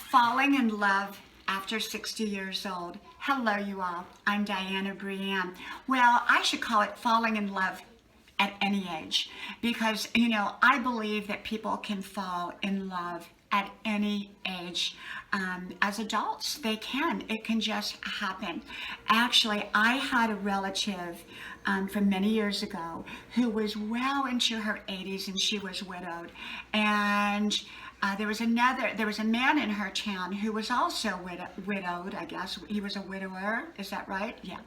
Falling in love after 60 years old. Hello, you all. I'm Diana Brienne. Well, I should call it falling in love at any age because, I believe that people can fall in love at any age. As adults, they can. It can just happen. Actually, I had a relative from many years ago who was well into her 80s and she was widowed. And there was a man in her town who was also widowed, I guess. He was a widower, is that right? Yeah.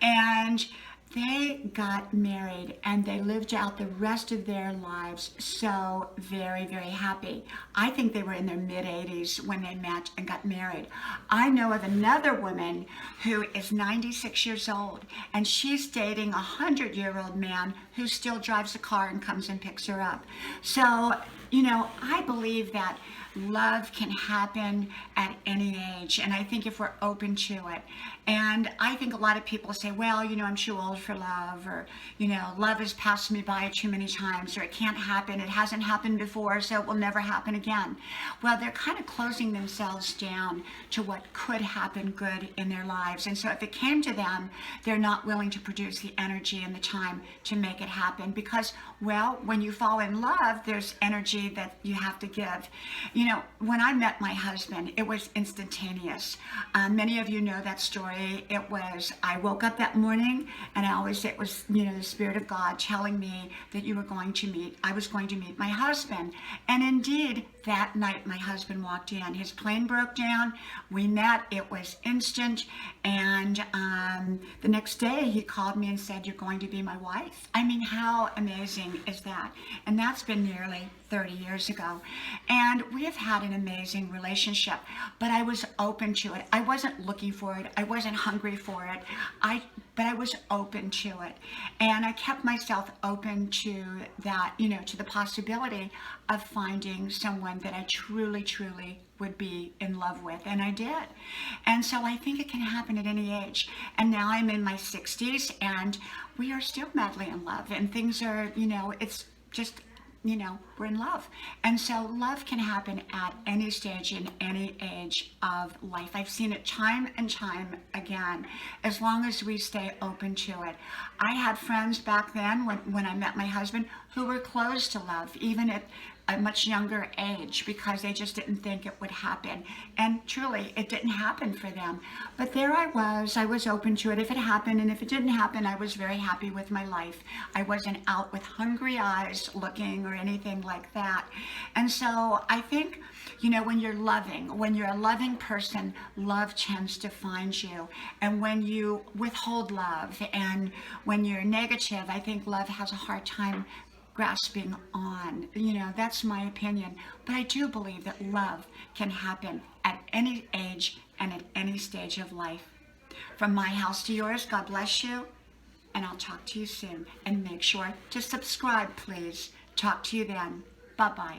And they got married and they lived out the rest of their lives so very, very happy. I think they were in their mid-80s when they met and got married. I know of another woman who is 96 years old and she's dating a 100-year-old man who still drives a car and comes and picks her up. So, I believe that love can happen at any age, and I think if we're open to it. And I think a lot of people say, well, I'm too old for love, or, love has passed me by too many times, or it can't happen, it hasn't happened before, so it will never happen again. Well, they're kind of closing themselves down to what could happen good in their lives. And so if it came to them, they're not willing to produce the energy and the time to make it happen because, well, when you fall in love, there's energy that you have to give. When I met my husband, it was instantaneous. Many of you know that story. It was, I woke up that morning and I always say it was, the Spirit of God telling me that I was going to meet my husband. And indeed, that night my husband walked in. His plane broke down. We met. It was instant. And the next day he called me and said, "You're going to be my wife." I mean, how amazing is that? And that's been nearly 30 years ago. And we have had an amazing relationship, but I was open to it. I wasn't looking for it. I wasn't hungry for it. But I was open to it. And I kept myself open to that, to the possibility of finding someone that I truly, truly would be in love with. And I did. And so I think it can happen at any age. And now I'm in my 60s and we are still madly in love. And things are, it's just, we're in love. And so love can happen at any stage in any age of life. I've seen it time and time again, as long as we stay open to it. I had friends back then when I met my husband who were closed to love, even at a much younger age, because they just didn't think it would happen. And truly, it didn't happen for them. But there I was open to it if it happened, and if it didn't happen, I was very happy with my life. I wasn't out with hungry eyes looking or anything like that. And so I think, when you're a loving person, love tends to find you. And when you withhold love and when you're negative, I think love has a hard time grasping on. That's my opinion. But I do believe that love can happen at any age and at any stage of life. From my house to yours, God bless you. And I'll talk to you soon. And make sure to subscribe, please. Talk to you then. Bye-bye.